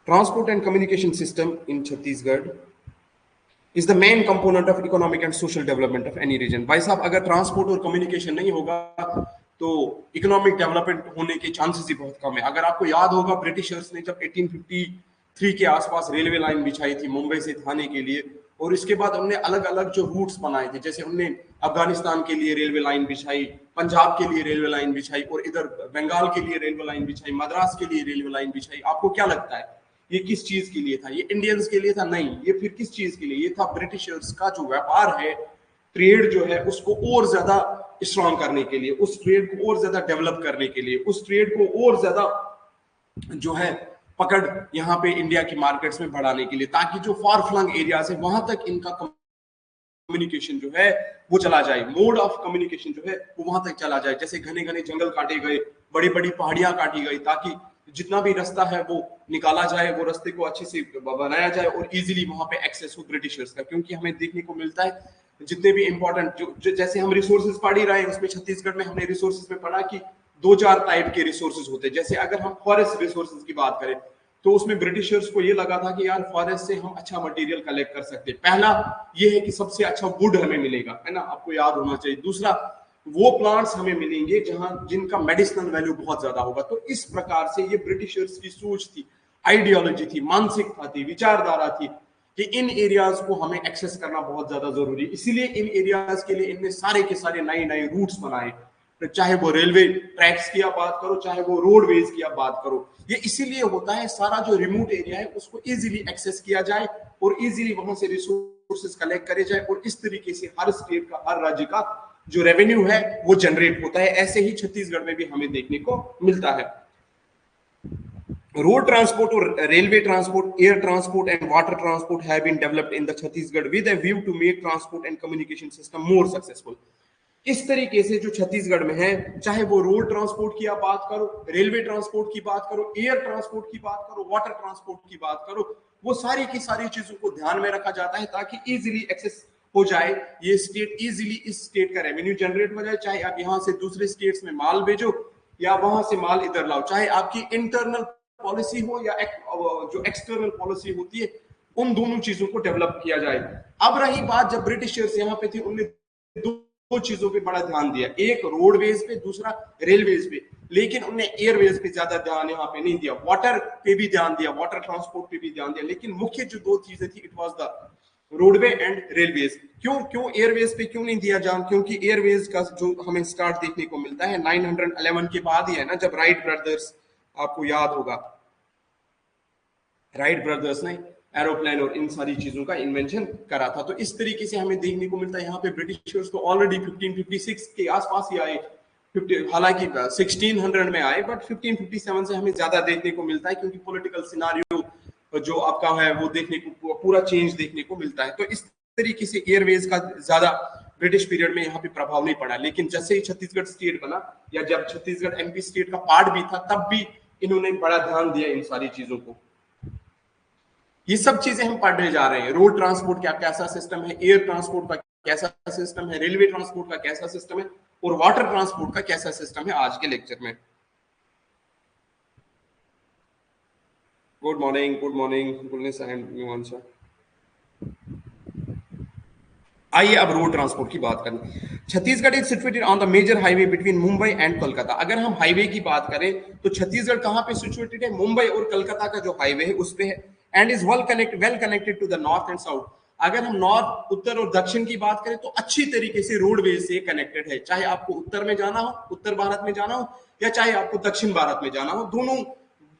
Transport and communication system in Chhattisgarh is the main component of economic and social development of any region. भाई साहब, अगर transport और communication नहीं होगा तो इकोनॉमिक डेवलपमेंट होने के चांसेस ही बहुत कम है। अगर आपको याद होगा, ब्रिटिशर्स ने जब 1853 के आसपास रेलवे लाइन बिछाई थी मुंबई से थाने के लिए, और इसके बाद उन्होंने अलग अलग जो रूट्स बनाए थे, जैसे उन्होंने अफगानिस्तान के लिए रेलवे लाइन बिछाई, पंजाब के लिए रेलवे लाइन बिछाई, और इधर बंगाल के लिए रेलवे लाइन बिछाई, मद्रास के लिए रेलवे लाइन बिछाई। आपको क्या लगता है ये किस चीज के लिए था? ये इंडियंस के लिए था? नहीं। ये फिर किस चीज के लिए? ये था ब्रिटिशर्स का जो व्यापार है, ट्रेड जो है, उसको और ज्यादा स्ट्रॉन्ग करने के लिए, उस ट्रेड को और ज्यादा डेवलप करने के लिए, उस ट्रेड को और ज्यादा जो है पकड़ यहाँ पे इंडिया की मार्केट्स में बढ़ाने के लिए, ताकि जो फार फ्लंग एरियाज है वहां तक इनका कम्युनिकेशन जो है वो चला जाए, मोड ऑफ कम्युनिकेशन जो है वो वहां तक चला जाए। जैसे घने घने जंगल काटे गए, बड़ी बड़ी पहाड़ियां काटी गई, ताकि जितना भी रास्ता है वो निकाला जाए, वो रास्ते को अच्छे से बनाया जाए और इजीली वहां पे एक्सेस हो ब्रिटिशर्स का। क्योंकि हमें देखने को मिलता है जितने भी इंपॉर्टेंट जो जैसे हम रिसोर्सेज पढ़ ही रहे हैं, उसमें छत्तीसगढ़ में हमने रिसोर्सेज में पढ़ा कि दो चार टाइप के रिसोर्सेज होते हैं। जैसे अगर हम फॉरेस्ट रिसोर्सेज की बात करें तो उसमें ब्रिटिशर्स को ये लगा था कि यार फॉरेस्ट से हम अच्छा मटेरियल कलेक्ट कर सकते हैं। पहला ये है कि सबसे अच्छा वुड हमें मिलेगा, है ना, आपको याद होना चाहिए। दूसरा, वो प्लांट्स हमें मिलेंगे जहां जिनका मेडिसिनल वैल्यू बहुत ज्यादा होगा। तो इस प्रकार से ये ब्रिटिशर्स की सोच थी, आइडियोलॉजी थी, मानसिकता थी, विचारधारा थी कि इन एरियाज को हमें एक्सेस करना बहुत ज्यादा जरूरी है। इसीलिए इन एरियाज के लिए इनने सारे के सारे नए नए रूट्स बनाए, चाहे वो रेलवे ट्रैक्स की आप बात करो, चाहे वो रोडवेज की आप बात करो। ये इसीलिए होता है, सारा जो रिमोट एरिया है उसको इजीली एक्सेस किया जाए और इजीली वहां से रिसोर्सेज कलेक्ट करे जाए, और इस तरीके से हर स्टेट का, हर राज्य का जो रेवेन्यू है वो जनरेट होता है। ऐसे ही छत्तीसगढ़ में भी हमें देखने को मिलता है। Road transport or railway transport, air transport and water transport have been developed in the Chhattisgarh with a view to make transport and communication system more successful. इस तरीके से जो छत्तीसगढ़ में है, चाहे वो रोड ट्रांसपोर्ट की आप बात करो, रेलवे ट्रांसपोर्ट की बात करो, एयर ट्रांसपोर्ट की बात करो, वाटर ट्रांसपोर्ट की बात करो, वो सारी की सारी चीजों को ध्यान में रखा जाता है ताकि इजीली एक्सेस हो जाए। ये स्टेट इजीली, इस स्टेट का रेवेन्यू जनरेट हो जाए। चाहे आप यहाँ से दूसरे स्टेट्स में माल भेजो या वहां से माल इधर लाओ, चाहे आपकी इंटरनल पॉलिसी हो या जो एक्सटर्नल पॉलिसी होती है, उन दोनों चीजों को डेवलप किया जाए। अब रही बात, जब ब्रिटिशर्स यहाँ पे थे उनने दो चीजों पे बड़ा ध्यान दिया, एक रोडवेज पे, दूसरा रेलवेज पे, लेकिन उन्होंने एयरवेज पे ज्यादा ध्यान यहाँ पे नहीं दिया। वाटर पे भी ध्यान दिया, वाटर ट्रांसपोर्ट पे भी ध्यान दिया, लेकिन मुख्य जो दो चीजें थी, it was the roadway and railways. क्यों एयरवेज पे क्यों नहीं दिया जान? क्योंकि एयरवेज का जो हमें स्टार्ट देखने को मिलता है 911 के बाद ही है ना, जब राइट ब्रदर्स, आपको याद होगा, राइट ब्रदर्स ने एरोप्लेन और इन सारी चीजों का इन्वेंशन करा था। तो इस तरीके से हमें देखने को मिलता है यहाँ पे ब्रिटिशर्स तो ऑलरेडी 1556 के आसपास ही आए, हालांकि 1600 में आए, बट 1557 से हमें ज्यादा देखने को मिलता है, क्योंकि पॉलिटिकल सिनारियो जो आपका है वो देखने को पूरा चेंज देखने को मिलता है। तो इस तरीके से एयरवेज का ज्यादा ब्रिटिश पीरियड में यहाँ पे प्रभाव नहीं पड़ा। लेकिन जैसे ही छत्तीसगढ़ स्टेट बना, या जब छत्तीसगढ़ एमपी स्टेट का पार्ट भी था, तब भी इन्होंने बड़ा ध्यान दिया इन सारी चीजों को। ये सब चीजें हम पढ़ने जा रहे हैं। रोड ट्रांसपोर्ट का कैसा सिस्टम है, एयर ट्रांसपोर्ट का कैसा सिस्टम है, रेलवे ट्रांसपोर्ट का कैसा सिस्टम है, और वाटर ट्रांसपोर्ट का कैसा सिस्टम है आज के लेक्चर में। गुड मॉर्निंग गुलनेस एंड मीमांसा। आइए अब रोड ट्रांसपोर्ट की बात करें। Chhattisgarh is situated on the major highway between Mumbai and Kolkata. अगर हम हाईवे की बात करें तो छत्तीसगढ़ कहां पे सिचुएटेड है? मुंबई और कलकत्ता का जो हाईवे है उस पे है, and is well connected to the north and south. अगर हम नॉर्थ, उत्तर और दक्षिण की बात करें तो अच्छी तरीके से रोडवेज से कनेक्टेड है। चाहे आपको उत्तर में जाना हो, उत्तर भारत में जाना हो, या चाहे आपको दक्षिण भारत में जाना हो, दोनों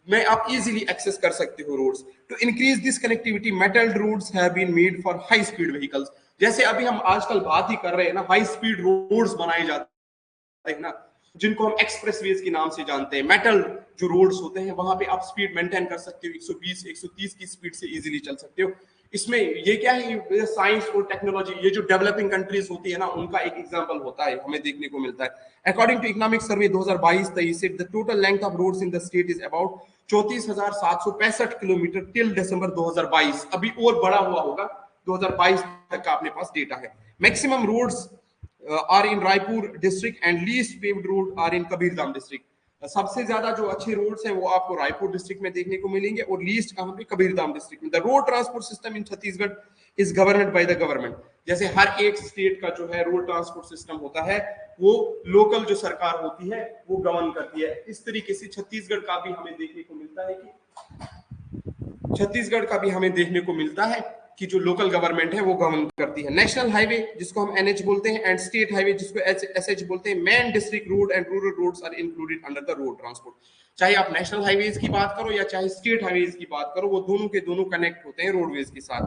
में आप इजीली एक्सेस कर सकते हो roads. To increase this connectivity, metal roads have been made for high speed vehicles. जैसे अभी हम आजकल बात ही कर रहे हैं ना, हाई स्पीड रोड्स बनाए जाते हैं ना, जिनको हम एक्सप्रेसवेज के नाम से जानते हैं। मेटल जो रोड्स होते हैं वहां पे आप स्पीड मेंटेन कर सकते हो, 120 130 की स्पीड से इजीली चल सकते हो। इसमें ये क्या है, साइंस और टेक्नोलॉजी, ये जो डेवलपिंग कंट्रीज होती है ना, उनका एक एग्जांपल होता है, हमें देखने को मिलता है। According to economic survey 2022-23, the total length of roads in the state is about 34,765 kilometre till December 2022। अभी और बड़ा हुआ होगा, 2022 तक का अपने पास डेटा है। Maximum roads are in Raipur district and least paved road are in Kabirtham district. सबसे ज्यादा जो अच्छे रोड्स हैं वो आपको रायपुर डिस्ट्रिक्ट में देखने को मिलेंगे और लीस्ट कहां पे, कबीरधाम डिस्ट्रिक्ट में। The road transport system in Chhattisgarh is governed by the government. जैसे हर एक स्टेट का जो है रोड ट्रांसपोर्ट सिस्टम होता है वो लोकल जो सरकार होती है वो गवर्न करती है। इस तरीके से छत्तीसगढ़ का भी हमें देखने को मिलता है कि जो लोकल गवर्नमेंट है वो गवर्न करती है। नेशनल हाईवे जिसको हम एनएच बोलते हैं एंड स्टेट हाईवे जिसको एसएच बोलते हैं, main district road and rural roads are included under the road transport. चाहे आप नेशनल हाईवेज की बात करो या चाहे स्टेट हाईवेज की बात करो, वो दोनों के दोनों कनेक्ट होते हैं रोडवेज के साथ।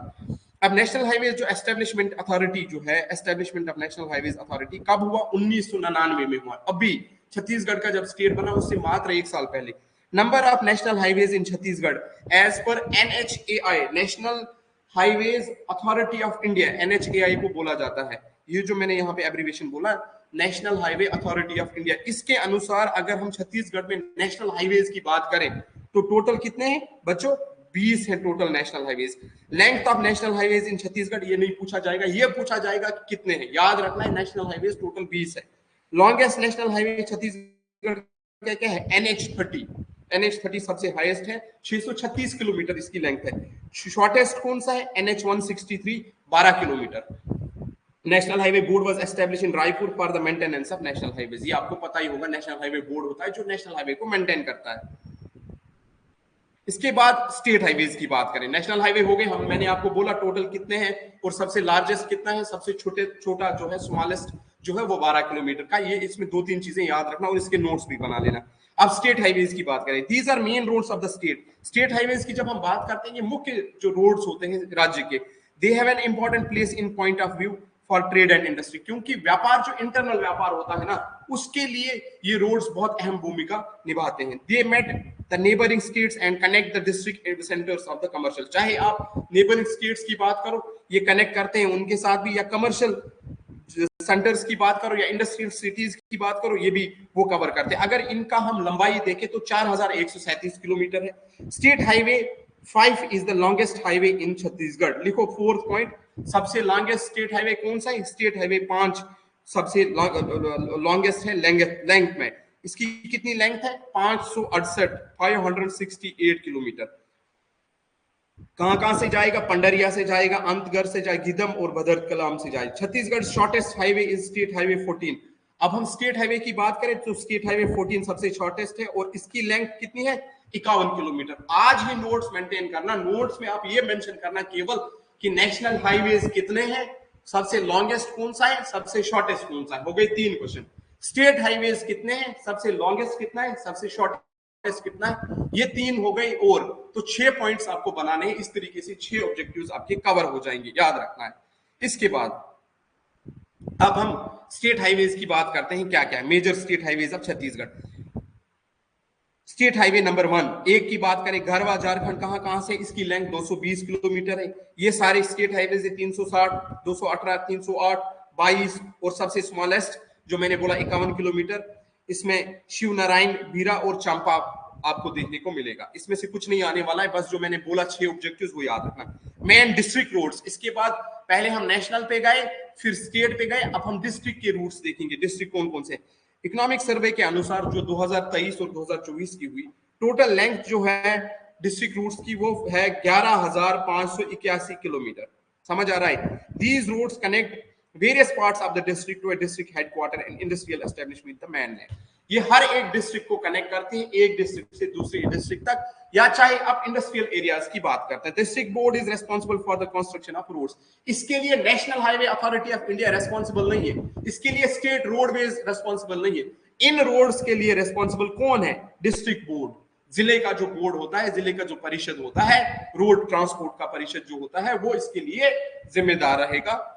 अब नेशनल हाईवेज जो एस्टेब्लिशमेंट अथॉरिटी जो है, establishment of national highways authority कब हुआ? 1999 में हुआ। अभी छत्तीसगढ़ का जब स्टेट बना उससे मात्र 1 साल पहले। Number of national highways in Chhattisgarh as per NHAI, national highways authority of India, NHAI को बोला जाता है। ये जो मैंने यहाँ पे एब्रीविएशन बोला, national highway authority of India, इसके अनुसार अगर हम छत्तीसगढ़ में नेशनल हाईवेज की बात करें तो टोटल कितने हैं बच्चों? 20 है total national highways. Length of national highways in Chhattisgarh ये नहीं पूछा जाएगा, ये पूछा जाएगा कि कितने हैं। याद रखना है नेशनल हाईवेज टोटल 20 है। लॉन्गेस्ट नेशनल हाईवे छत्तीसगढ़ क्या है? NH30। NH30 सबसे हाईएस्ट है, 636 किलोमीटर इसकी लेंथ है। शॉर्टेस्ट कौन सा है? NH163, 12 kilometre. National highway board was established in Raipur for the maintenance of national highways. ये आपको पता ही होगा, नेशनल हाईवे बोर्ड होता है जो नेशनल हाईवे को मेंटेन करता है। इसके बाद स्टेट हाईवेज की बात करें, नेशनल हाईवे हो गए हम, मैंने आपको बोला टोटल कितने हैं और सबसे लार्जेस्ट कितना है, सबसे छोटा जो है स्मॉलेस्ट जो है वो 12 किलोमीटर का। ये इसमें 2-3 चीजें याद रखना और इसके नोट्स भी बना लेना। अब स्टेट हाईवेज की बात करें, these are main roads of the state. State highways की जब हम बात करते हैं, ये मुख्य जो रोड्स होते हैं राज्य के, they have an important place in point of view for trade and industry. क्योंकि व्यापार जो इंटरनल व्यापार होता है ना, उसके लिए ये रोड्स बहुत अहम भूमिका निभाते हैं। They meet the neighbouring states and connect the district centres of the commercial. चाहे आप नेबरिंग स्टेट्स की बात करो, ये कनेक्ट करते हैं उनके साथ भी, या कमर्शियल सेंटर्स की बात करो या इंडस्ट्रियल सिटीज की बात करो, ये भी वो कवर करते हैं। अगर इनका हम लंबाई देखें तो 4137 किलोमीटर है। State highway 5 is the longest highway in Chhattisgarh. लिखो 4th पॉइंट, सबसे लॉन्गेस्ट स्टेट हाईवे कौन सा है? स्टेट हाईवे 5 सबसे लॉन्गेस्ट है लेंथ में। इसकी कितनी लेंथ है? 568 किलोमीटर। कहां से जाएगा? पंडरिया से जाएगा, अंतगढ़ से जाएगा, गिदम और भदर कलाम से जाएगा। Chhattisgarh shortest highway is state highway 14। अब हम स्टेट हाईवे की बात करें तो स्टेट हाईवे 14 सबसे शॉर्टेस्ट है और इसकी लेंथ कितनी है? 51 किलोमीटर। आज ही नोट्स मेंटेन करना, नोट्स में आप ये मेंशन करना केवल कि नेशनल हाईवेज कितने हैं, सबसे लॉन्गेस्ट कौन सा है, सबसे शॉर्टेस्ट कौन सा है। हो गए 3 क्वेश्चन। स्टेट हाईवेज कितने हैं, सबसे लॉन्गेस्ट कितना है, सबसे शॉर्टेस्ट कितना है, ये 3 हो गई। और तो 6 पॉइंट्स आपको बनाने हैं। इस तरीके से 6 ऑब्जेक्टिव्स आपके कवर हो जाएंगे, याद रखना है। इसके बाद अब हम स्टेट हाईवेज की बात करते हैं, क्या क्या है major state highways of Chhattisgarh. State highway number 1 की बात करें, गढ़वा झारखंड, कहां से? इसकी लेंथ 220 किलोमीटर है। ये सारे स्टेट हाईवेज 360, 218, 308, 22 और सबसे स्मॉलेस्ट जो मैंने बोला 51 किलोमीटर, इसमें शिव नारायण, बीरा और चंपा आपको देखने को मिलेगा। इसमें से कुछ नहीं आने वाला है, बस जो मैंने बोला 6 ऑब्जेक्टिव्स वो याद रखना। मेन डिस्ट्रिक्ट रोड्स, इसके बाद पहले हम नेशनल पे गए, फिर स्टेट पे गए, अब हम डिस्ट्रिक्ट के रूट्स देखेंगे। डिस्ट्रिक्ट कौन कौन से? इकोनॉमिक सर्वे के अनुसार जो 2023 और 2024 की हुई, टोटल लेंथ जो है डिस्ट्रिक्ट रूट्स की वो है 11,581 किलोमीटर। समझ आ रहा है? These routes connect various parts of the district to a district headquarter and industrial establishment the mainland। ये हर एक डिस्ट्रिक्ट को कनेक्ट करते हैं, एक डिस्ट्रिक्ट से दूसरी डिस्ट्रिक्ट तक, या चाहे आप इंडस्ट्रियल एरियाज की बात करते हैं। District board is responsible for the construction of roads. इसके लिए national highway authority of India responsible नहीं है, इसके लिए स्टेट रोडवेज रेस्पॉन्सिबल नहीं है। इन रोड्स के लिए रेस्पॉन्सिबल कौन है? District board. जिले का जो बोर्ड होता है, जिले का जो परिषद होता है, रोड ट्रांसपोर्ट का परिषद जो होता है, वो इसके लिए जिम्मेदार रहेगा,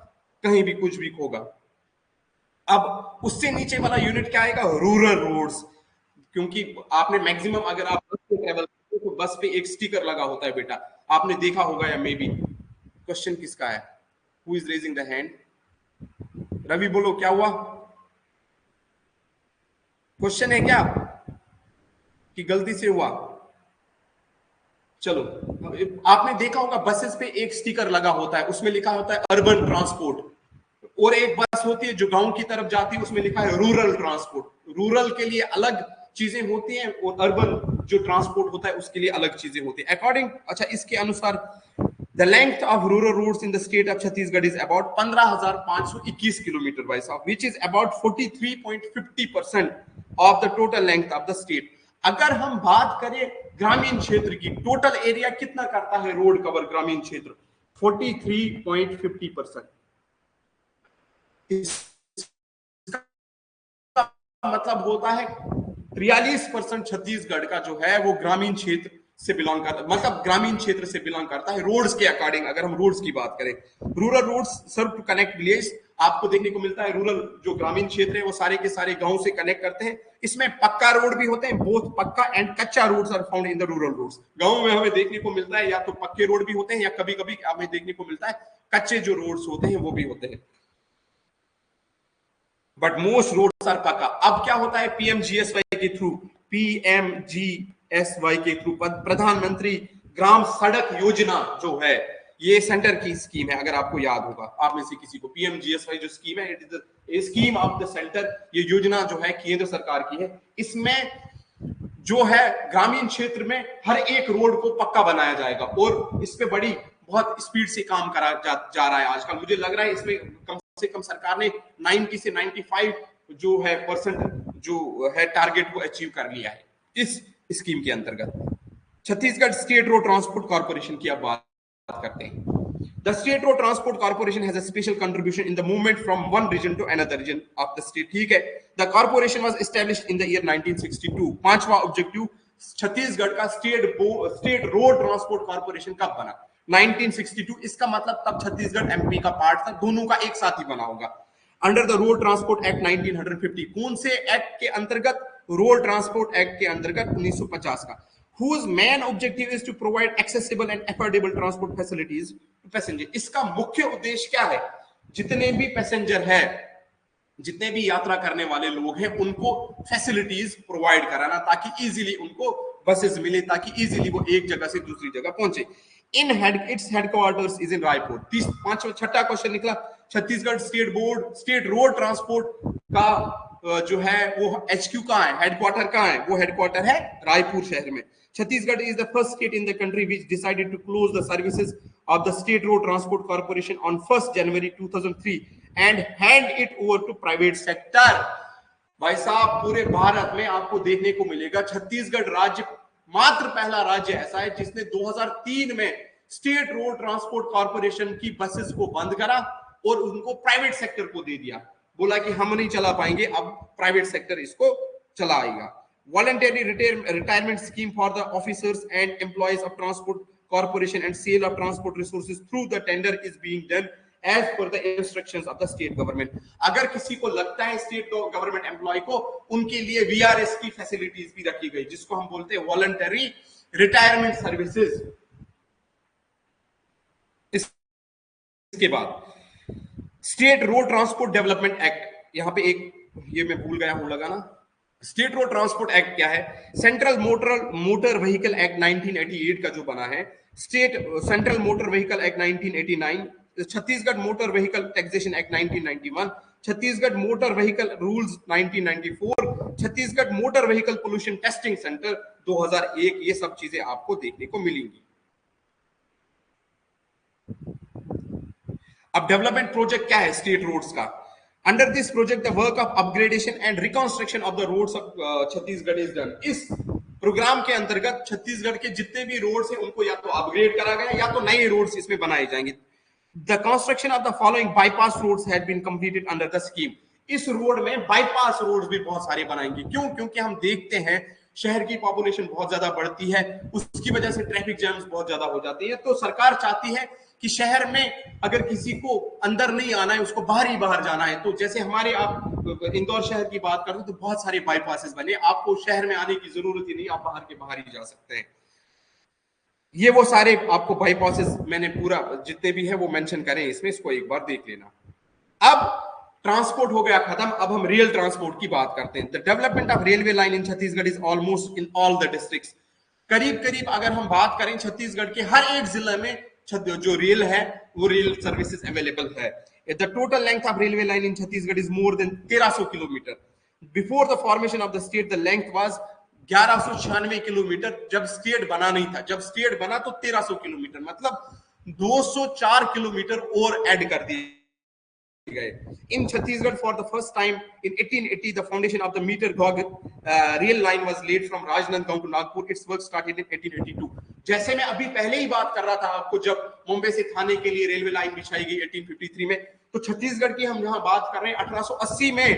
कहीं भी कुछ भी होगा। अब उससे नीचे वाला यूनिट क्या आएगा? Rural roads. क्योंकि आपने मैक्सिमम अगर आप बस पे ट्रेवल करते हो तो बस पे एक स्टिकर लगा होता है बेटा, आपने देखा होगा या मे बी। क्वेश्चन किसका है? Who is raising the hand? Ravi बोलो क्या हुआ? क्वेश्चन है क्या कि गलती से हुआ? चलो, आपने देखा होगा बसेस पे एक स्टिकर लगा होता है, उसमें लिखा होता है अर्बन ट्रांसपोर्ट, और एक बस होती है जो गांव की तरफ जाती है, उसमें लिखा है रूरल ट्रांसपोर्ट। रूरल के लिए अलग चीजें होती हैं और अर्बन जो ट्रांसपोर्ट होता है उसके लिए अलग चीजें होती है अकॉर्डिंग। अच्छा, इसके अनुसार the length of rural roads in the state of Chhattisgarh is about 15,521 kilometre बाई साहब, which is about 43.50% of the total length of the state. अगर हम बात करें ग्रामीण क्षेत्र की, टोटल एरिया कितना करता है रोड कवर ग्रामीण क्षेत्र? 43.50%। मतलब होता है 43% छत्तीसगढ़ का जो है वो ग्रामीण क्षेत्र से बिलोंग करता है, मतलब ग्रामीण क्षेत्र से बिलोंग करता है रोड्स के अकॉर्डिंग। अगर हम रोड्स की बात करें, rural roads serve to connect village, आपको देखने को मिलता है रूरल जो ग्रामीण क्षेत्र है वो सारे के सारे गांव से कनेक्ट करते हैं। इसमें पक्का रोड भी होते हैं, both pucca and kutcha roads are found in the rural roads. गांव में हमें देखने को मिलता है या तो पक्के रोड भी होते हैं या कभी कभी हमें देखने को मिलता है कच्चे जो रोड्स होते हैं वो भी होते हैं, बट मोस्ट रोड्स आर पक्का। अब क्या होता है पीएमजीएसवाई के थ्रू, पीएमजीएसवाई के थ्रू प्रधानमंत्री ग्राम सड़क योजना जो है, ये सेंटर की स्कीम है। अगर आपको याद होगा, आप में से किसी को, पीएमजीएसवाई जो स्कीम है, it is the scheme of the centre. ये योजना जो है केंद्र सरकार की है। इसमें जो है ग्रामीण क्षेत्र में हर एक रोड को पक्का बनाया जाएगा और इस पे बड़ी बहुत स्पीड से काम करा जा रहा है आजकल। मुझे लग रहा है इसमें कम से कम सरकार ने 90 से 95 जो है % जो है टारगेट को अचीव कर लिया है इस स्कीम के अंतर्गत। Chhattisgarh state road transport corporation की अब बात करते हैं। The State Road Transport Corporation has a special contribution in the movement from one region to another region of the state. ठीक है, the corporation was established in the year 1962. पांचवा objective Chhattisgarh का state road transport corporation कब बना? 1962। इसका मतलब तब Chhattisgarh MP का पार्ट था, दोनों का एक साथ ही बना होगा। Under the road transport act 1950, कौन से एक्ट के अंतर्गत? रोड ट्रांसपोर्ट एक्ट के अंतर्गत 1950 का। whose main objective is to provide accessible and affordable transport facilities to passenger। इसका मुख्य उद्देश्य क्या है? जितने भी पैसेंजर है, जितने भी यात्रा करने वाले लोग हैं, उनको फैसिलिटीज प्रोवाइड कराना ताकि इजीली उनको बसेस मिले, ताकि इजीली वो एक जगह से दूसरी जगह पहुंचे। It's headquarters is in Raipur. छठा क्वेश्चन निकला, छत्तीसगढ़ स्टेट रोड ट्रांसपोर्ट का जो है वो HQ कहाँ है, हेडक्वार्टर कहाँ है? वो हेडक्वार्टर है रायपुर शहर में। Chhattisgarh is the first state in the country which decided to close the services of the State Road Transport Corporation on 1st January 2003 and hand it over to private sector। भाई साहब, पूरे भारत में आपको देखने को मिलेगा छत्तीसगढ़ राज्य मात्र पहला राज्य ऐसा है जिसने 2003 में स्टेट रोड ट्रांसपोर्ट कॉर्पोरेशन की बसेस को बंद करा और उनको प्राइवेट सेक्टर को दे दिया। बोला कि हम नहीं चला पाएंगे, अब प्राइवेट सेक्टर इसको चलाएगा। Voluntary retirement scheme for the officers and employees of transport corporation and sale of transport resources through the tender is being done as per the instructions of the state government। अगर किसी को लगता है state government employ को, उनके लिए VRS की facilities भी रखी गई, जिसको हम बोलते हैं वॉलंटरी रिटायरमेंट सर्विसेज। इसके बाद state road transport development act, यहाँ पे एक ये मैं भूल गया हूं लगाना। स्टेट रोड ट्रांसपोर्ट एक्ट क्या है? सेंट्रल मोटर व्हीकल एक्ट 1988 का जो बना है, central motor vehicle act 1989, Chhattisgarh motor vehicle taxation act 1991, Chhattisgarh motor vehicle rules 1994, Chhattisgarh motor vehicle pollution testing centre 2001। ये सब चीजें आपको देखने को मिलेंगी। अब डेवलपमेंट प्रोजेक्ट क्या है स्टेट रोड्स का? Under this project, the work of upgradation and reconstruction of the roads of Chhattisgarh is done। इस प्रोग्राम के अंतर्गत छत्तीसगढ़ के जितने भी रोड्स हैं उनको या तो अपग्रेड करा गया या तो नए रोड्स इसमें बनाए जाएंगे। The construction of the following bypass roads had been completed under the scheme। इस रोड में बाईपास रोड्स भी बहुत सारे बनाएंगे। क्यों? क्योंकि हम देखते हैं शहर की पॉपुलेशन बहुत ज्यादा बढ़ती है, उसकी वजह से ट्रैफिक जैम्स बहुत ज्यादा हो जाती है। तो सरकार चाहती है कि शहर में अगर किसी को अंदर नहीं आना है, उसको बाहर ही बाहर जाना है, तो जैसे हमारे आप इंदौर शहर की बात करते तो बहुत सारे बाईपासेस बने, आपको शहर में आने की जरूरत ही नहीं, आप बाहर के बाहर ही जा सकते हैं। ये वो सारे आपको बाईपासेस मैंने पूरा जितने भी है वो मेंशन करें इसमें, इसको एक बार देख लेना। अब ट्रांसपोर्ट हो गया खत्म, अब हम रियल ट्रांसपोर्ट की बात करते हैं। The development of railway line in Chhattisgarh is almost in all the districts. करीब करीब अगर हम बात करें छत्तीसगढ़ के हर एक जिले में जो रेल है वो रेल सर्विसेज अवेलेबल है। The total length of railway line in Chhattisgarh is more than 1300 kilometre. Before the formation of the state the length was 1196 kilometre जब स्टेट बना नहीं था। जब स्टेट बना तो 1300 किलोमीटर, मतलब 204 किलोमीटर और ऐड कर दिए गए। In Chhattisgarh, for the first time in 1880, the foundation of the meter gauge rail line was laid from Rajnandgaon to Nagpur. Its work started in 1882. जैसे मैं अभी पहले ही बात कर रहा था आपको, जब मुंबई से थाने के लिए रेलवे लाइन बिछाई गई 1853 में, तो छत्तीसगढ़ की हम यहाँ बात कर रहे हैं 1880 में,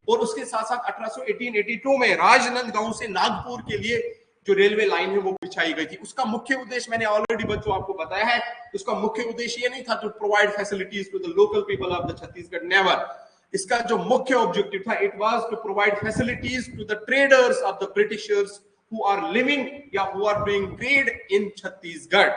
और उसके साथ साथ 1882 में राजनंदगांव से नागपुर के लिए जो रेलवे लाइन है वो बिछाई गई थी। उसका मुख्य उद्देश्य मैंने ऑलरेडी बच्चों आपको बताया है। उसका मुख्य उद्देश्य ये नहीं था to provide facilities to the local people of the Chhattisgarh, never. इसका जो मुख्य ऑब्जेक्टिव था, it was to provide facilities to the traders of the britishers who are living या who are doing trade in Chhattisgarh.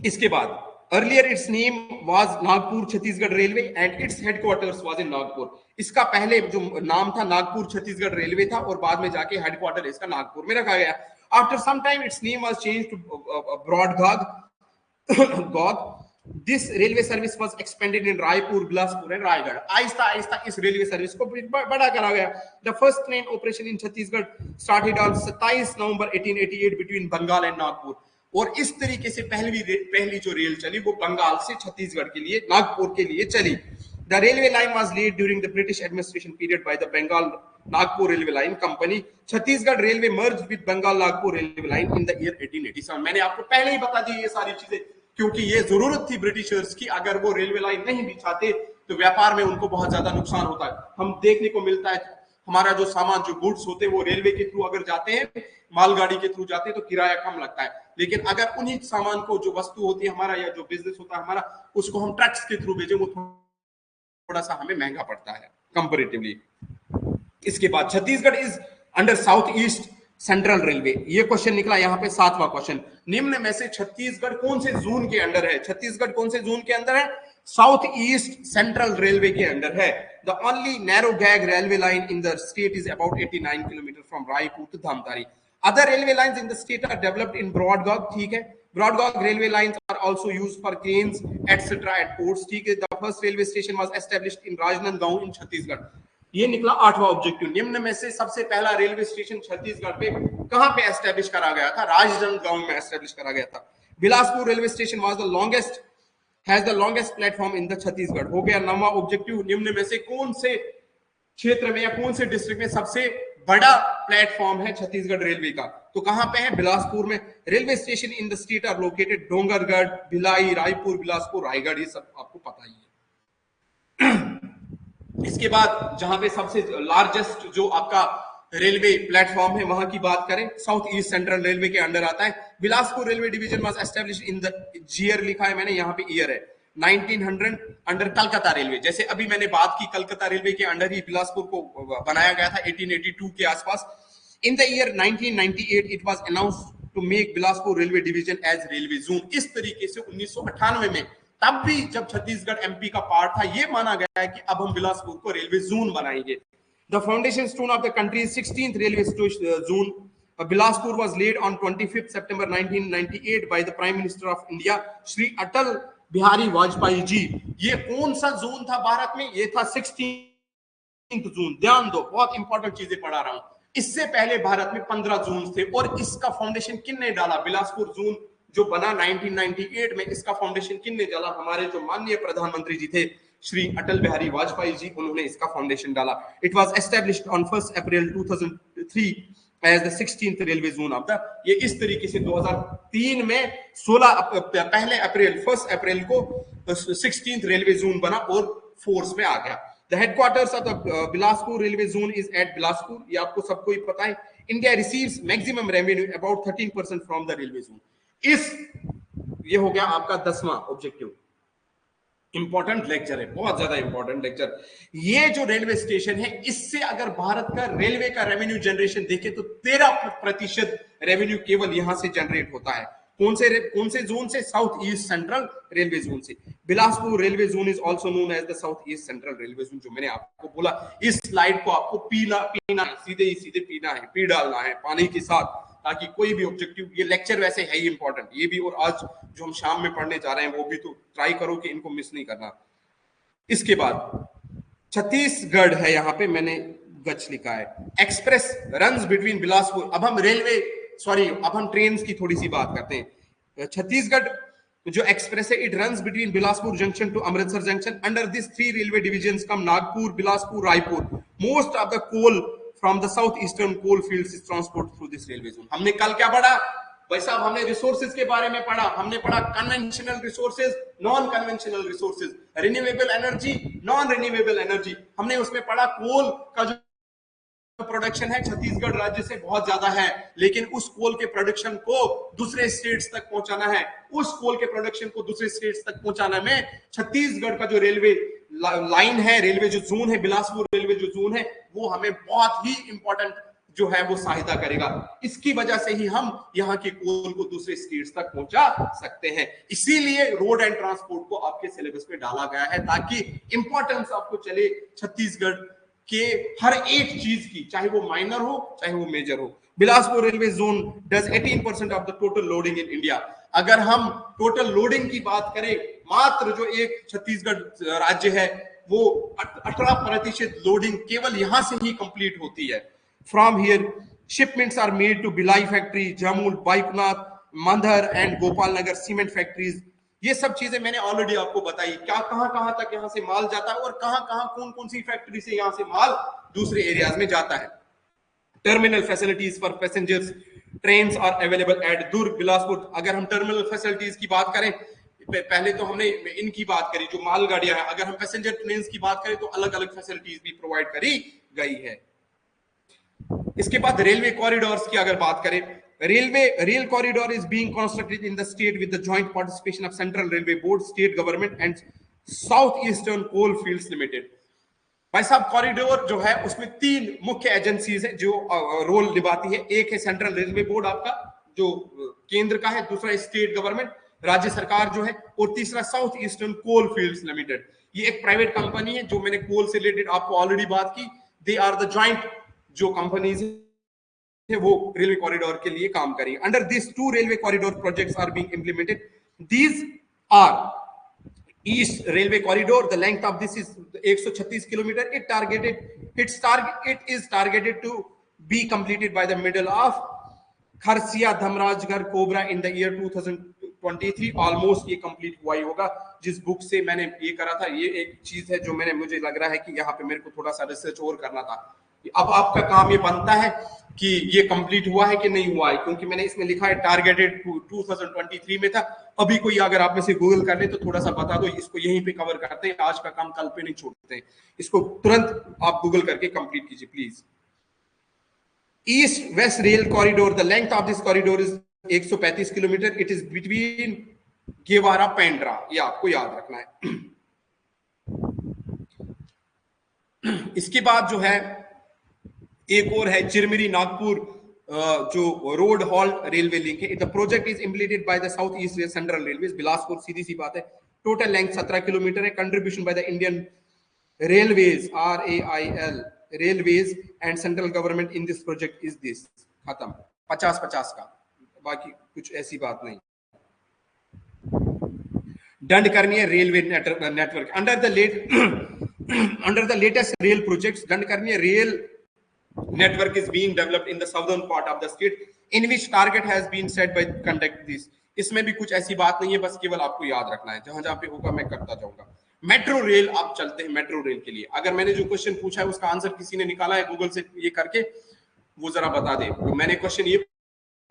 इसके बाद earlier its name was Nagpur Chhattisgarh Railway and its headquarters was in Nagpur. इसका पहले जो नाम था Nagpur Chhattisgarh railway था, और बाद में जाके हेडक्वार्टर इसका नागपुर में रखा गया। After some time its name was changed to Broad Gog. This railway service was expanded in Raipur, Bilaspur and Raigad. Aahista Aahista इस रेलवे सर्विस को बड़ा करा गया। The first train operation in Chhattisgarh started on 27 November 1888 between Bengal and Nagpur. और इस तरीके से पहली जो रेल चली वो बंगाल से छत्तीसगढ़ के लिए, नागपुर के लिए चली। The railway line was laid during the British administration period by the Bengal Nagpur railway line company. Chhattisgarh railway merge with Bengal Nagpur railway line in the year 1887। मैंने आपको पहले ही बता दी ये सारी चीजें, क्योंकि ये जरूरत थी ब्रिटिशर्स की। अगर वो रेलवे लाइन नहीं बिछाते तो व्यापार में उनको बहुत ज्यादा नुकसान होता है। हम देखने को मिलता है हमारा जो सामान, जो गुड्स होते हैं वो रेलवे के थ्रू अगर जाते हैं, मालगाड़ी के थ्रू जाते हैं तो किराया कम लगता है। लेकिन अगर उन्हीं सामान को, जो वस्तु होती है हमारा या जो बिजनेस होता है हमारा, उसको हम ट्रक्स के थ्रू भेजें, वो थोड़ा सा हमें महंगा पड़ता है कंपैरेटिवली। इसके बाद Chhattisgarh is under south east central railway. ये क्वेश्चन निकला यहाँ पे 7वां क्वेश्चन। निम्न में से छत्तीसगढ़ कौन से जोन के अंडर है? छत्तीसगढ़ कौन से जोन के अंदर है? साउथ ईस्ट सेंट्रल रेलवे के अंडर है। The only narrow gauge railway line in the state is about 89 kilometre from Raipur to Dhamtari. Other railway lines in the state are developed in broad gauge, ठीक है। Broad gauge railway lines are also used for cranes etcetera at ports, ठीक है। The first railway station was established in Rajnandgaon in Chhattisgarh. ये निकला 8वां objective. निम्न में से सबसे पहला रेलवे स्टेशन छत्तीसगढ़ पे कहां पे एस्टैब्लिश करा गया था? राजनांदगांव में एस्टैब्लिश करा गया था। Bilaspur railway station was the longest, has the longest platform in the Chhattisgarh. हो गया 9वां ऑब्जेक्टिव। निम्न में से कौन से क्षेत्र में या कौन से डिस्ट्रिक्ट में सबसे बड़ा प्लेटफॉर्म है छत्तीसगढ़ रेलवे का? तो कहां पे है? बिलासपुर में। Railway station in the state are located Dongargarh, Bhilai, Raipur, Bilaspur, Raigarh, ये सब आपको पता ही है। इसके बाद जहां पे सबसे लार्जेस्ट जो आपका रेलवे प्लेटफॉर्म है वहां की बात करें, साउथ ईस्ट सेंट्रल रेलवे के अंडर आता है। Bilaspur railway division was established in the year, लिखा है मैंने, यहाँ पे ईयर है 1900 अंडर कलकत्ता रेलवे। जैसे अभी मैंने बात की कलकत्ता रेलवे के अंडर ही बिलासपुर को बनाया गया था 1882 के आसपास। In the year 1998 it was announced to make Bilaspur railway division as railway zone. इस तरीके से 1998 में, तब भी जब छत्तीसगढ़ एमपी का पार्ट था, ये माना गया है कि अब हम बिलासपुर को रेलवे जोन बनाएंगे। The foundation stone of the country's 16th railway zone Bilaspur was laid on 25 September 1998 by the prime minister of India Shri Atal Bihari Vajpayee ji. ये कौन सा जोन था भारत में? ये था 16th जोन। ध्यान दो, बहुत इंपॉर्टेंट चीजें पढ़ा रहा हूं। इससे पहले भारत में 15 जोन थे, और इसका फाउंडेशन किसने डाला? बिलासपुर जोन जो बना 1998 में, इसका फाउंडेशन किसने डाला? हमारे जो माननीय प्रधानमंत्री जी थे श्री अटल बिहारी वाजपेयी जी, उन्होंने इसका फाउंडेशन डाला। It was established on 1 April 2003 as the 16th railway zone of the. ये इस तरीके से 2003 में 1 अप्रैल को 16th रेलवे जोन बना और फोर्स में आ गया। The headquarters of the Bilaspur railway zone is at Bilaspur. ये आपको सबको ही पता है। India receives maximum revenue about 13% from the railway zone. ये हो गया आपका 10वां ऑब्जेक्टिव। इंपॉर्टेंट लेक्चर है, बहुत ज्यादा इंपॉर्टेंट लेक्चर। ये जो रेलवे स्टेशन है, इससे अगर भारत का रेलवे का रेवेन्यू जनरेशन देखें तो 13% रेवेन्यू केवल यहां से जनरेट होता है। कौन से जोन से? South east central railway zone से। Bilaspur railway zone is also known as the south east central railway zone. जो मैंने आपको बोला, इस स्लाइड को आपको पीना सीधे पीना है, पी डालना है पानी के साथ, ताकि कोई भी ऑब्जेक्टिव, ये लेक्चर वैसे है ही इंपॉर्टेंट, ये भी, और आज जो हम शाम में पढ़ने जा रहे हैं वो भी, तो ट्राई करो कि इनको मिस नहीं करना। इसके बाद छत्तीसगढ़ है, यहाँ पे मैंने गच लिखा है। Express runs between Bilaspur. अब हम अब हम ट्रेन की थोड़ी सी बात करते हैं। छत्तीसगढ़ जो एक्सप्रेस है, it runs between Bilaspur junction to Amritsar junction. Under this 3 railway divisions come Nagpur, Bilaspur, Raipur. Most of the coal from the south eastern coal fields is transport through this railway zone. हमने कल क्या पढ़ा भाई साहब? हमने रिसोर्सेज के बारे में पढ़ा। हमने पढ़ा conventional resources, non conventional resources, renewable energy, non renewable energy. हमने उसमें पढ़ा कोल का जो प्रोडक्शन है छत्तीसगढ़ राज्य से बहुत ज्यादा है, लेकिन उस कोल के प्रोडक्शन को दूसरे स्टेट्स तक पहुंचाना है। उस कोल के प्रोडक्शन को दूसरे स्टेट्स तक पहुंचाने में छत्तीसगढ़ का जो रेलवे लाइन है, रेलवे जो जोन है, बिलासपुर रेलवे जो जोन है, वो हमें बहुत ही इंपॉर्टेंट जो है वो सहायता करेगा। इसकी वजह से ही हम यहाँ के कोल को दूसरे स्टेट्स तक पहुंचा सकते हैं। इसीलिए रोड एंड ट्रांसपोर्ट को आपके सिलेबस में डाला गया है, ताकि इंपॉर्टेंस आपको चले छत्तीसगढ़ के हर एक चीज की, चाहे वो माइनर हो चाहे वो मेजर हो। Bilaspur railway zone does 18% of the total loading in India. अगर हम टोटल लोडिंग की बात करें, मात्र जो एक छत्तीसगढ़ राज्य है वो 18% लोडिंग केवल यहां से ही कंप्लीट होती है। From here shipments are made to Bhilai factory, Jamul, Baikunth, Mandhar and Gopal Nagar cement factories. ये सब चीजें मैंने ऑलरेडी आपको बताई, क्या कहां तक यहां से माल जाता है और कहां कौन सी फैक्ट्री से यहां से माल दूसरे एरियाज में जाता है। Terminal facilities for passengers trains are available at Durg, Bilaspur. अगर हम टर्मिनल फैसिलिटीज की बात करें, पहले तो हमने इनकी बात करी जो मालगाड़ियां हैं, अगर हम पैसेंजर ट्रेन की बात करें तो अलग अलग फैसिलिटीज भी प्रोवाइड करी गई है। इसके बाद रेलवे कॉरिडोर्स की अगर बात करें, rail corridor is being constructed in the state with the joint participation of central railway board, state government and south eastern coal fields limited. भाई साहब, कॉरिडोर जो है उसमें 3 मुख्य एजेंसीज है जो रोल निभाती है। एक है सेंट्रल रेलवे बोर्ड आपका जो केंद्र का है, दूसरा स्टेट गवर्नमेंट राज्य सरकार जो है, और तीसरा south eastern coal fields limited. ये एक प्राइवेट कंपनी है जो मैंने कोल से रिलेटेड आपको ऑलरेडी बात की। दे आर द जॉइंट जो कंपनीज है वो रेलवे कॉरिडोर के लिए काम करेंगे। Under this 2 railway corridor projects are being implemented. These are east railway corridor, the length of this is 136 kilometre. It is targeted to be completed by the middle of Kharsia Dharamjaigarh कोबरा in the year 2023। Almost ये complete हुआ ही होगा। जिस book से मैंने ये करा था, ये एक चीज है जो मुझे लग रहा है कि यहाँ पे मेरे को थोड़ा सा रिसर्च और करना था। अब आपका काम ये बनता है कि ये कंप्लीट हुआ है कि नहीं हुआ है, क्योंकि मैंने इसमें लिखा है टारगेटेड 2023 में था। अभी कोई अगर आप में से गूगल कर ले तो थोड़ा सा बता दो, इसको यहीं पे कवर करते हैं। आज का काम कल पे नहीं छोड़ते हैं, इसको तुरंत आप गूगल करके कंप्लीट कीजिए please. East west rail corridor, the length of this corridor is 135 kilometre. It is between Gevra Pendra, ये आपको याद रखना है। इसके बाद जो है एक और है चिरमिरी नागपुर जो रोड हॉल्ट रेलवे लिंक है। The project is implemented by the south east central railway Bilaspur. सीधी सी बात है, टोटल लेंथ 17 किलोमीटर है। Contribution by the Indian railways RAIL railways and central government in this project is this. खत्म, 50-50 का, बाकी कुछ ऐसी बात नहीं। डंड करनी है railway network under the latest rail projects. डंड करनी है rail network is being developed in the southern part of the state in which target has been set by conduct this। इसमें भी कुछ ऐसी बात नहीं है, बस केवल आपको याद रखना है। जहां जहां पे होगा मैं करता जाऊंगा। मेट्रो रेल, आप चलते हैं मेट्रो रेल के लिए। अगर मैंने जो क्वेश्चन पूछा है उसका आंसर किसी ने निकाला है गूगल से ये करके, वो जरा बता दे। तो मैंने क्वेश्चन ये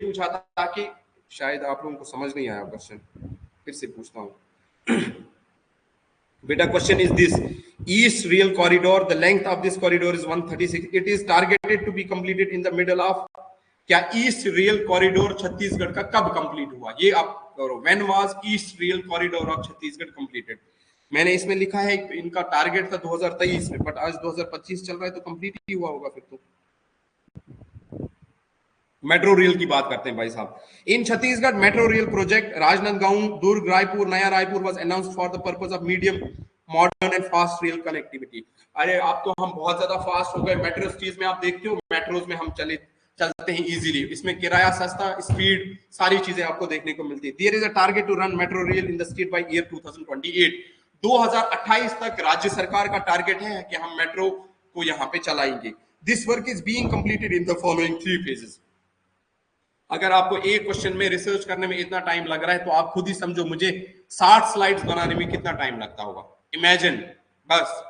पूछा था ताकि शायद आप लोगों को समझ नहीं आया क्वेश्चन, फिर से पूछता हूँ बेटा। Question is this, east rail corridor, the length of this corridor is 136। It is targeted to be completed in the middle of. क्या ईस्ट रेल कॉरिडोर छत्तीसगढ़ का कब कंप्लीट हुआ, ये आप करो। When was east rail corridor of Chhattisgarh completed. मैंने इसमें लिखा है इनका टारगेट था 2023 में, बट आज 2025 चल रहा है तो कंप्लीट ही हुआ होगा फिर तो। मेट्रो रेल की बात करते हैं भाई साहब। In Chhattisgarh metro rail project Rajnandgaon, Durg, Raipur, Naya Raipur was announced for the purpose of medium modern and fast rail connectivity. अरे अब तो हम बहुत ज्यादा फास्ट हो गए। मेट्रो सिटीज में आप देखते हो, मेट्रोज में हम चलते हैं इजीली। इसमें किराया सस्ता, स्पीड, सारी चीजें आपको देखने को मिलती है। There is a target to run metro rail in the state by year 2028। 2028 तक राज्य सरकार का टारगेट है कि हम मेट्रो को यहां पे चलाएंगे। This work is being completed in the following 3 phases. अगर आपको एक क्वेश्चन में रिसर्च करने में इतना टाइम लग रहा है तो आप खुद ही समझो मुझे 60 स्लाइड्स बनाने में कितना टाइम लगता होगा। इमेजिन, बस।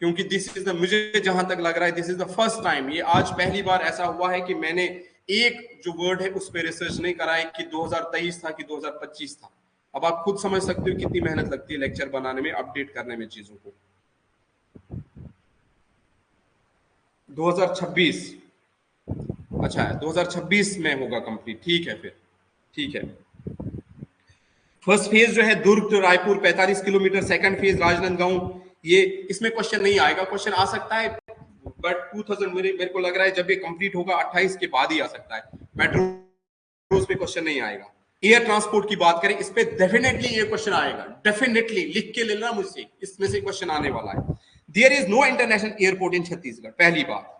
क्योंकि दिस इज द, मुझे जहां तक लग रहा है this is the first time, ये आज पहली बार ऐसा हुआ है कि मैंने एक जो वर्ड है उस पर रिसर्च नहीं करा है कि 2023 था कि 2025 था। अब आप खुद समझ सकते हो कितनी मेहनत लगती है लेक्चर बनाने में, अपडेट करने में चीजों को। 2026, अच्छा 2026 में होगा कंप्लीट, ठीक है फिर, ठीक है। फर्स्ट फेज जो है Durg to Raipur 45 kilometre, second phase Rajnandgaon, ये इसमें क्वेश्चन नहीं आएगा, क्वेश्चन आ सकता है बट 2000 मेरे को लग रहा है जब ये कंप्लीट होगा 28 के बाद ही आ सकता है। मेट्रो पे क्वेश्चन नहीं आएगा। एयर ट्रांसपोर्ट की बात करें, इस पे डेफिनेटली ये क्वेश्चन आएगा, डेफिनेटली लिख के लेना मुझसे, इसमें से क्वेश्चन आने वाला है। There is no international airport in Chhattisgarh, पहली बात।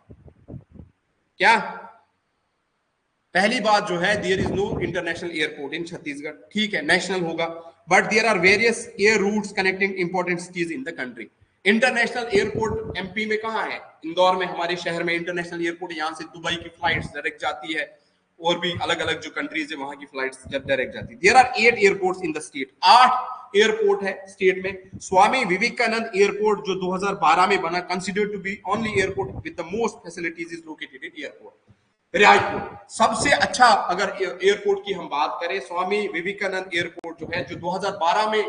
क्या पहली बात जो है, there is no international airport in Chhattisgarh, ठीक है, नेशनल होगा, but there are various air routes connecting important cities in the country. International airport MP में कहां है? इंदौर में, हमारे शहर में इंटरनेशनल एयरपोर्ट, यहां से दुबई की फ्लाइट्स डायरेक्ट जाती है, और भी अलग अलग जो कंट्रीज है वहां की फ्लाइट्स जब डायरेक्ट जाती है। There are 8 airports in the state, 8 airport है स्टेट में। स्वामी विवेकानंद एयरपोर्ट जो 2012 में बना, considered to be only airport with the most facilities, is located in airport Raipur. सबसे अच्छा अगर एयरपोर्ट की हम बात करें, स्वामी विवेकानंद एयरपोर्ट जो है, जो 2012 में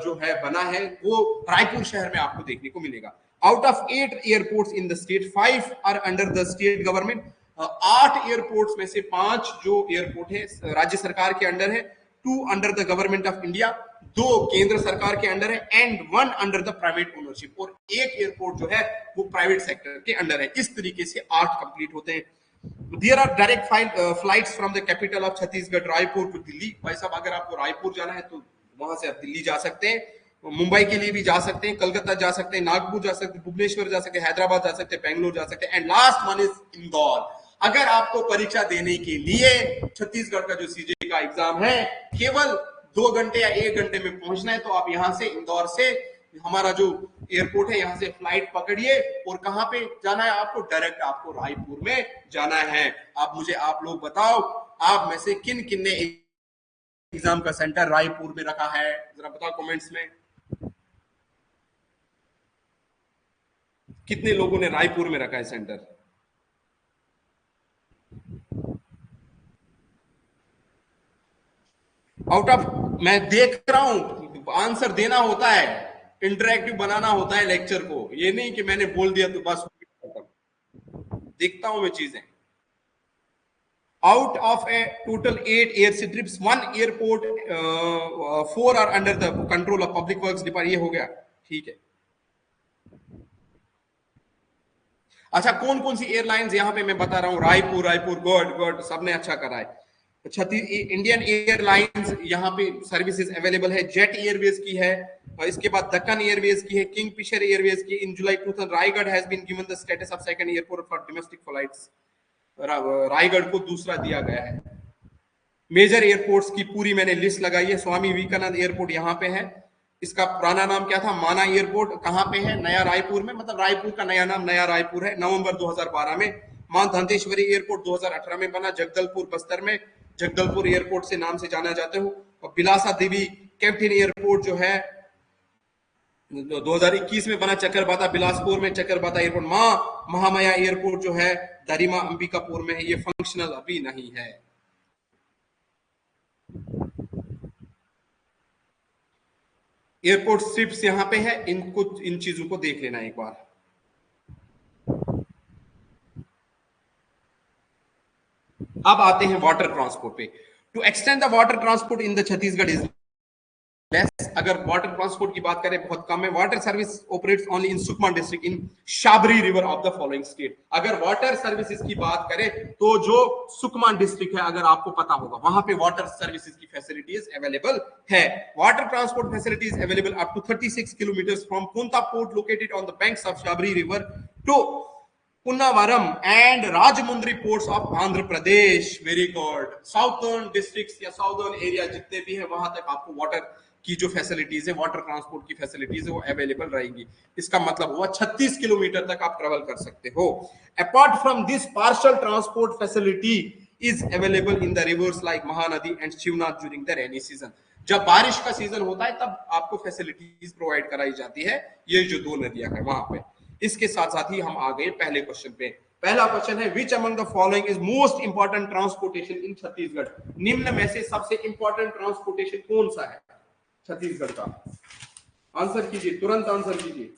जो है बना है, वो रायपुर शहर में आपको देखने को मिलेगा। Out of 8 airports in the state, 5 are under the state government. 8 airports में से 5 जो एयरपोर्ट है राज्य सरकार के अंडर है, 2 under the government of India, 2 केंद्र सरकार के अंडर है, and 1 under the private ownership, और 1 एयरपोर्ट जो है वो प्राइवेट सेक्टर के अंडर है। इस तरीके से 8 कंप्लीट होते हैं। There are direct flights from the capital of Chhattisgarh, Raipur to Delhi. भाई साहब अगर आपको रायपुर जाना है तो वहां से आप दिल्ली जा सकते हैं, मुंबई के लिए भी जा सकते हैं, कलकत्ता जा सकते हैं, नागपुर जा सकते हैं, भुवनेश्वर जा सकते हैं, हैदराबाद जा सकते हैं, बेंगलोर जा सकते हैं, and last one is Indore. अगर आपको परीक्षा देने के लिए छत्तीसगढ़ का जो सीजे का एग्जाम है केवल 2 घंटे या 1 घंटे में पहुंचना है, तो आप यहां से इंदौर से हमारा जो एयरपोर्ट है यहां से फ्लाइट पकड़िए, और कहां पे जाना है आपको? डायरेक्ट आपको रायपुर में जाना है। आप लोग बताओ, आप में से किन किन ने एग्जाम का सेंटर रायपुर में रखा है, जरा बताओ कमेंट्स में। कितने लोगों ने रायपुर में रखा है सेंटर? आउट ऑफ, मैं देख रहा हूं, आंसर देना होता है, इंटरैक्टिव बनाना होता है लेक्चर को, ये नहीं कि मैंने बोल दिया तो बस। देखता हूं मैं चीजें। Out of a total 8 air trips, 1 airport, 4 are under the control of public works department. ये हो गया, ठीक है। अच्छा, कौन कौन सी एयरलाइंस यहां पे मैं बता रहा हूं, रायपुर गॉड सबने अच्छा करा है। इंडियन एयरलाइंस यहाँ पे सर्विसेज अवेलेबल है, जेट एयरवेज की है, और इसके बाद दक्कन एयरवेज की है, किंगफिशर एयरवेज की। In July 2000 Raigarh has been given the status of second airport for domestic flights. Raigarh को दूसरा दिया गया है। मेजर एयरपोर्ट्स की पूरी मैंने लिस्ट लगाई है। स्वामी विवेकानंद एयरपोर्ट यहाँ पे है, इसका पुराना नाम क्या था? माना एयरपोर्ट। कहाँ पे है? नया रायपुर में, मतलब रायपुर का नया नाम नया रायपुर है। नवंबर 2012 में। मां धंतेश्वरी एयरपोर्ट 2018 में बना, जगदलपुर बस्तर में, जगदलपुर एयरपोर्ट से नाम से जाना जाते हो। और बिलासा देवी कैप्टन एयरपोर्ट जो है 2021 में बना, चकरबाता बिलासपुर में चकरबाता एयरपोर्ट। मां महामाया एयरपोर्ट जो है दरिमा अंबिकापुर में है, ये फंक्शनल अभी नहीं है। एयरपोर्ट स्ट्रिप्स यहां पे है, इन चीजों को देख लेना एक बार। अब आते हैं वाटर ट्रांसपोर्ट पे। To extend the water transport in the Chhattisgarh is less. अगर वाटर ट्रांसपोर्ट की बात करें बहुत कम है। Water service operates only in Sukma district in Shabari river of the following state. अगर वाटर सर्विसेज की बात करें तो जो सुकमा डिस्ट्रिक्ट है, अगर आपको पता होगा, वहां पे वाटर सर्विसेज की फैसिलिटीज अवेलेबल है। Water transport facilities available up to 36 kilometre from Konta port located on the banks of Shabari river to Punnavaram and Rajahmundry ports of Andhra Pradesh. Very good. Southern districts या साउथर्न एरिया जितने भी है, वहां तक आपको वाटर की जो फैसिलिटीज है, वाटर ट्रांसपोर्ट की फैसिलिटीज है, वो अवेलेबल रहेंगी। इसका मतलब हुआ 36 किलोमीटर तक आप ट्रेवल कर सकते हो। Apart from this partial transport facility is available in the reverse like Mahanadi and Shivnath during the rainy season. जब बारिश का सीजन होता है तब आपको फैसिलिटीज प्रोवाइड कराई जाती है, ये जो दो नदियां है वहां पे। इसके साथ साथ ही हम आ गए पहले क्वेश्चन पे। पहला क्वेश्चन है which among the following is most important transportation इन छत्तीसगढ़। निम्न में से सबसे इंपॉर्टेंट ट्रांसपोर्टेशन कौन सा है छत्तीसगढ़ का? आंसर कीजिए, तुरंत आंसर कीजिए।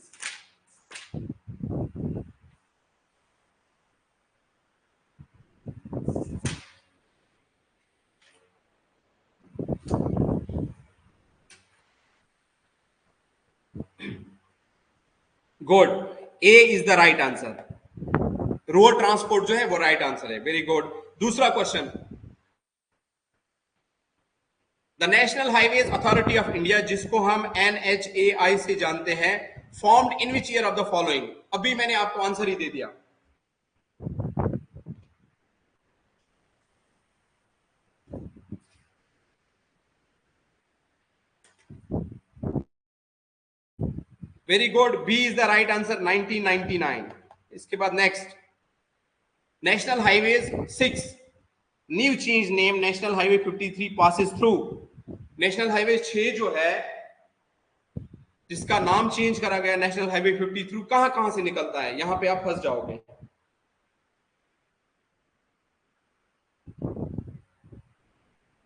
Good, A is the right answer. Road transport जो है वो राइट आंसर है। Very good. दूसरा question, the national highways authority of India, जिसको हम NHAI से जानते हैं, formed in which year of the following. अभी मैंने आपको आंसर ही दे दिया। Very good, B is the right answer, 1999। इसके बाद next, national highways 6 new change name, national highway 53 passes through. National highway 6 जो है जिसका नाम चेंज करा गया नेशनल हाईवे 50 थ्रू, कहां कहां से निकलता है? यहां पे आप फंस जाओगे।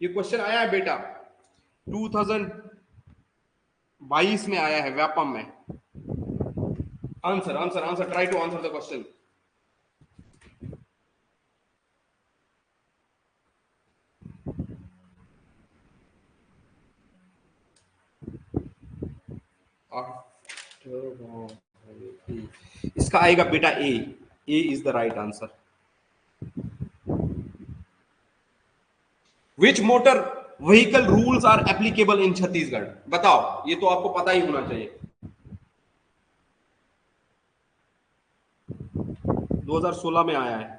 ये क्वेश्चन आया है बेटा 2022 में आया है व्यापम में। Answer answer answer, try to answer the question. इसका आएगा बेटा A. A is the right answer. Which motor vehicle rules are applicable in Chhattisgarh? बताओ, ये तो आपको पता ही होना चाहिए। 2016 में आया है।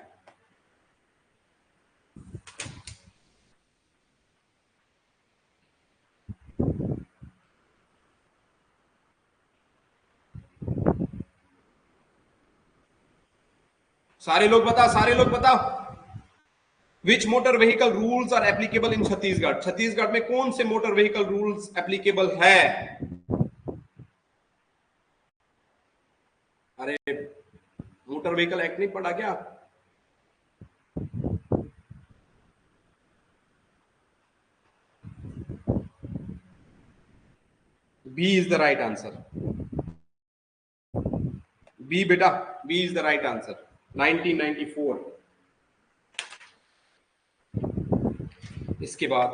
सारे लोग बताओ, सारे लोग बताओ। Which motor vehicle rules are applicable in Chhattisgarh? Chhattisgarh में कौन से मोटर व्हीकल रूल्स एप्लीकेबल है? अरे, मोटर व्हीकल एक्ट नहीं पढ़ा क्या? B is the right answer. B बेटा, B is the right answer, 1994। इसके बाद,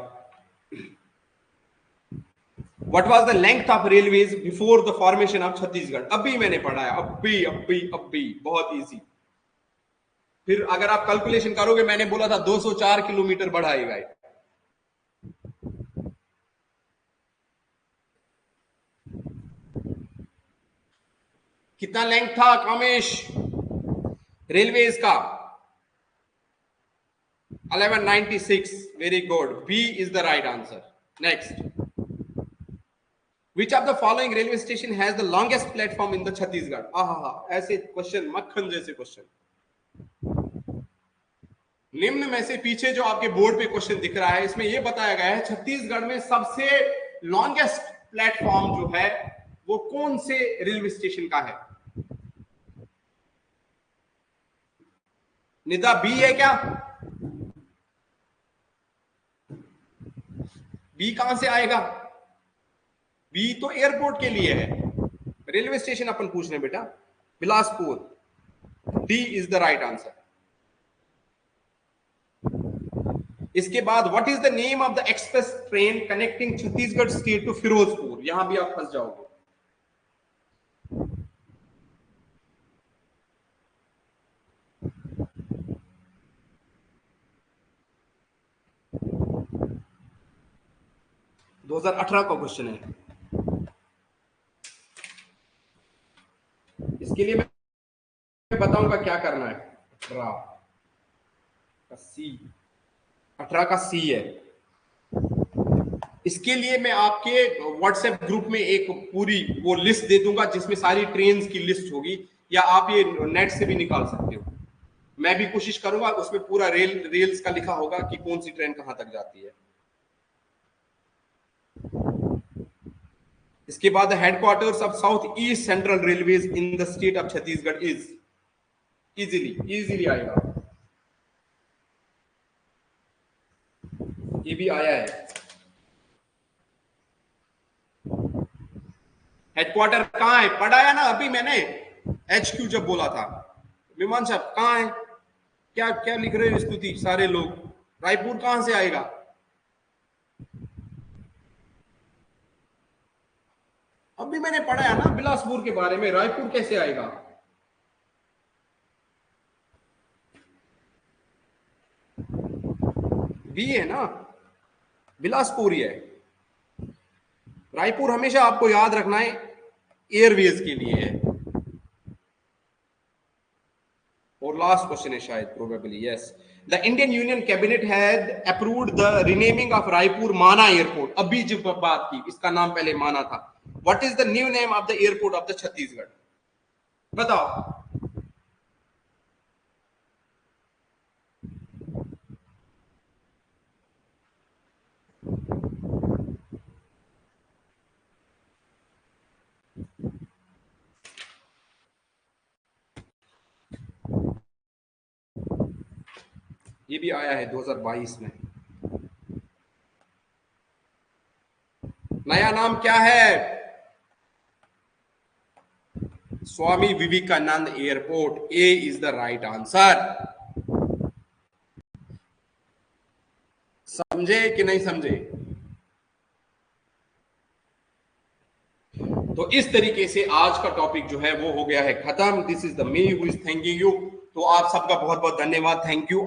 what was the length of railways before the formation of Chhattisgarh? अभी मैंने पढ़ा है, अभी बहुत इजी। फिर अगर आप कैलकुलेशन करोगे, मैंने बोला था 204 किलोमीटर बढ़ाएगा। कितना लेंथ था कामेश रेलवेज का? 1196। Very good, B is the right answer. Next, which of the following railway station has the longest platform in the Chhattisgarh? ऐसे क्वेश्चन, मक्खन जैसे क्वेश्चन। निम्न में से पीछे जो आपके बोर्ड पे क्वेश्चन दिख रहा है, इसमें यह बताया गया है छत्तीसगढ़ में सबसे लॉन्गेस्ट प्लेटफॉर्म जो है वो कौन से रेलवे स्टेशन का है? निदा, बी है क्या? बी कहां से आएगा? बी तो एयरपोर्ट के लिए है, रेलवे स्टेशन अपन पूछ रहे हैं बेटा, Bilaspur. D is the right answer. इसके बाद, what is the name of the express train connecting Chhattisgarh state to Firozpur? यहां भी आप फंस जाओगे। दो 2018 का क्वेश्चन है। इसके लिए मैं बताऊंगा क्या करना है। 18 का सी, 18 का सी है। इसके लिए मैं आपके व्हाट्सएप ग्रुप में एक पूरी वो लिस्ट दे दूंगा जिसमें सारी ट्रेन की लिस्ट होगी, या आप ये नेट से भी निकाल सकते हो। मैं भी कोशिश करूंगा, उसमें पूरा रेल्स का लिखा होगा कि कौन सी ट्रेन कहां तक जाती है। इसके बाद headquarters of south east central railways in the state of Chhattisgarh is, easily आएगा, ये भी आया है। हेडक्वार्टर कहां है, पढ़ाया ना अभी मैंने, HQ जब बोला था। विमान साहब कहां है, क्या क्या लिख रहे हो स्तुति सारे लोग, रायपुर कहां से आएगा? अभी मैंने पढ़ाया ना बिलासपुर के बारे में, रायपुर कैसे आएगा? भी है ना, बिलासपुर ही है। रायपुर हमेशा आपको याद रखना है एयरवेज के लिए है। और लास्ट क्वेश्चन है शायद, probably yes, the Indian union cabinet had approved the renaming of Raipur माना एयरपोर्ट। अभी जब बात की, इसका नाम पहले माना था। What is the new name of the airport of the Chhattisgarh? बताओ। ये भी आया है 2022 में। नया नाम क्या है? Swami Vivekananda airport. A is the right answer. समझे कि नहीं समझे? तो इस तरीके से आज का टॉपिक जो है वो हो गया है खत्म। This is the me who is thanking you. तो आप सबका बहुत बहुत धन्यवाद, थैंक यू।